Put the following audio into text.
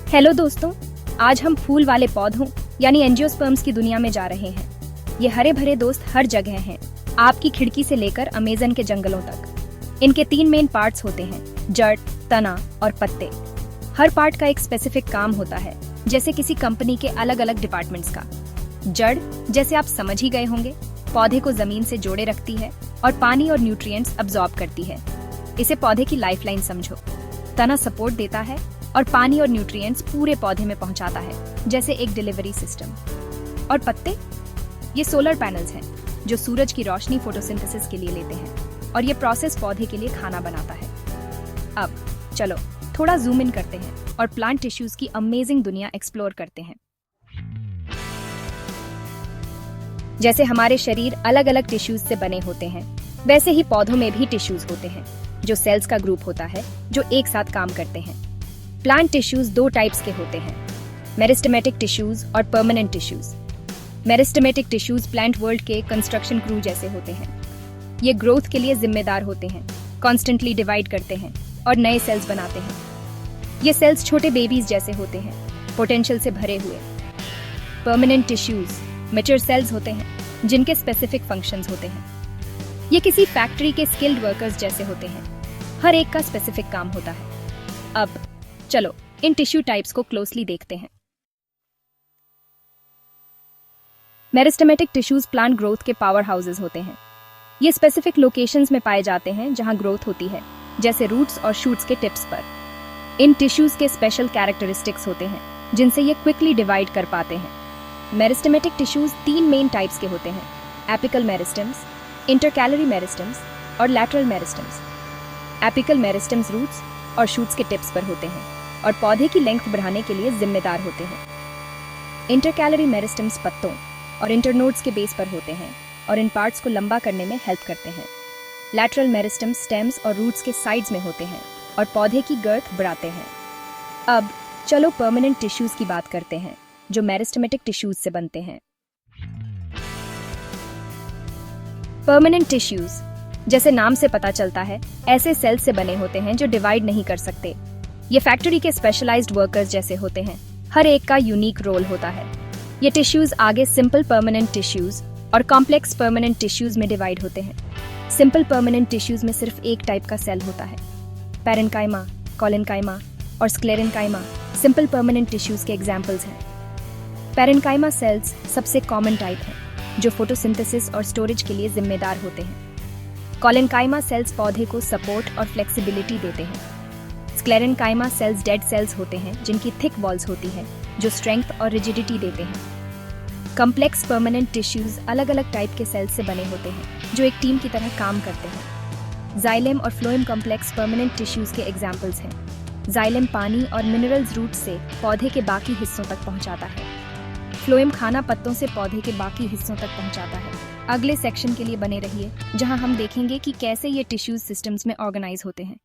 Hello दोस्तों, आज हम फूल वाले पौधों यानी एंजियोस्पर्म्स की दुनिया में जा रहे हैं। ये हरे भरे दोस्त हर जगह हैं, आपकी खिड़की से लेकर अमेज़न के जंगलों तक। इनके 3 मेन पार्ट्स होते हैं, जड़, तना और पत्ते। हर पार्ट का एक स्पेसिफिक काम होता है, जैसे किसी कंपनी के अलग अलग डिपार्टमेंट्स का। जड़, जैसे आप समझ ही गए होंगे, पौधे को जमीन से जोड़े रखती है और पानी और न्यूट्रिएंट्स अब्सॉर्ब करती है। इसे पौधे की लाइफलाइन समझो। तना सपोर्ट देता है और पानी और न्यूट्रिएंट्स पूरे पौधे में पहुंचाता है, जैसे एक डिलीवरी सिस्टम। और पत्ते, ये सोलर पैनल्स हैं जो सूरज की रोशनी फोटोसिंथेसिस के लिए लेते हैं और ये प्रोसेस पौधे के लिए खाना बनाता है। अब चलो थोड़ा जूम इन करते हैं और प्लांट टिश्यूज की अमेजिंग दुनिया एक्सप्लोर करते हैं। जैसे हमारे शरीर अलग अलग टिश्यूज से बने होते हैं, वैसे ही पौधों में भी टिश्यूज होते हैं जो सेल्स का ग्रुप होता है जो एक साथ काम करते हैं। प्लांट टिश्यूज 2 टाइप्स के होते हैं, मेरिस्टेमेटिक टिश्यूज और permanent tissues. Meristematic tissues plant world के कंस्ट्रक्शन क्रू जैसे होते हैं। ये ग्रोथ के लिए जिम्मेदार होते हैं, कॉन्स्टेंटली डिवाइड करते हैं और नए सेल्स बनाते हैं। ये सेल्स छोटे बेबीज जैसे होते हैं, पोटेंशियल से भरे हुए। परमानेंट टिश्यूज मैच्योर सेल्स होते हैं जिनके स्पेसिफिक फंक्शंस होते हैं। ये किसी फैक्ट्री के स्किल्ड वर्कर्स जैसे होते हैं, हर एक का स्पेसिफिक काम होता है। अब चलो इन टिश्यू टाइप्स को क्लोजली देखते हैं। मेरिस्टेमेटिक टिश्यूज प्लांट ग्रोथ के पावर हाउसेस होते हैं। ये स्पेसिफिक लोकेशंस में पाए जाते हैं जहां ग्रोथ होती है, जैसे रूट्स और शूट्स के टिप्स पर। इन टिश्यूज के स्पेशल कैरेक्टरिस्टिक्स होते हैं जिनसे ये क्विकली डिवाइड कर पाते हैं। मेरिस्टेमेटिक टिश्यूज 3 मेन टाइप्स के होते हैं, एपिकल मेरिस्टेम्स, इंटरकैलरी मेरिस्टेम्स और lateral meristems. Apical meristems roots और शूट्स के टिप्स पर होते हैं और पौधे की लेंथ बढ़ाने के लिए जिम्मेदार होते हैं। इंटरकैलरी मेरिस्टेम्स पत्तों और इंटरनोड्स के बेस पर होते हैं और इन पार्ट्स को लंबा करने में हेल्प करते हैं। लैटरल मेरिस्टेम्स स्टेम्स और रूट्स के साइड्स में होते हैं और पौधे की गर्थ बढ़ाते हैं। अब चलो परमानेंट टिश्यूज की बात करते हैं जो मेरिस्टेमेटिक टिश्यूज से बनते हैं। परमानेंट टिश्यूज, जैसे नाम से पता चलता है, ऐसे सेल्स से बने होते हैं जो डिवाइड नहीं कर सकते। ये फैक्ट्री के स्पेशलाइज्ड वर्कर्स जैसे होते हैं, हर एक का यूनिक रोल होता है। ये टिश्यूज आगे सिंपल परमानेंट टिश्यूज और कॉम्प्लेक्स परमानेंट टिश्यूज में डिवाइड होते हैं। सिंपल परमानेंट टिश्यूज में सिर्फ एक टाइप का सेल होता है। पैरेन्काइमा, कोलेन्काइमा और स्क्लेरेन्काइमा सिंपल परमानेंट टिश्यूज के एग्जाम्पल्स हैं। पैरेन्काइमा सेल्स सबसे कॉमन टाइप है जो फोटोसिंथेसिस और स्टोरेज के लिए जिम्मेदार होते हैं। कोलेन्काइमा सेल्स पौधे को सपोर्ट और फ्लेक्सिबिलिटी देते हैं। स्क्लेरेन्काइमा सेल्स डेड सेल्स होते हैं जिनकी थिक वॉल्स होती है जो स्ट्रेंथ और रिजिडिटी देते हैं। कॉम्प्लेक्स परमानेंट टिश्यूज अलग अलग टाइप के सेल्स से बने होते हैं जो एक टीम की तरह काम करते हैं। जाइलेम और फ्लोएम कॉम्प्लेक्स परमानेंट टिश्यूज के एग्जाम्पल्स हैं। जाइलेम पानी और मिनरल्स रूट से पौधे के बाकी हिस्सों तक पहुंचाता है। फ्लोएम खाना पत्तों से पौधे के बाकी हिस्सों तक पहुंचाता है। अगले सेक्शन के लिए बने रहिए जहां हम देखेंगे कि कैसे ये टिश्यूज सिस्टम्स में ऑर्गेनाइज होते हैं।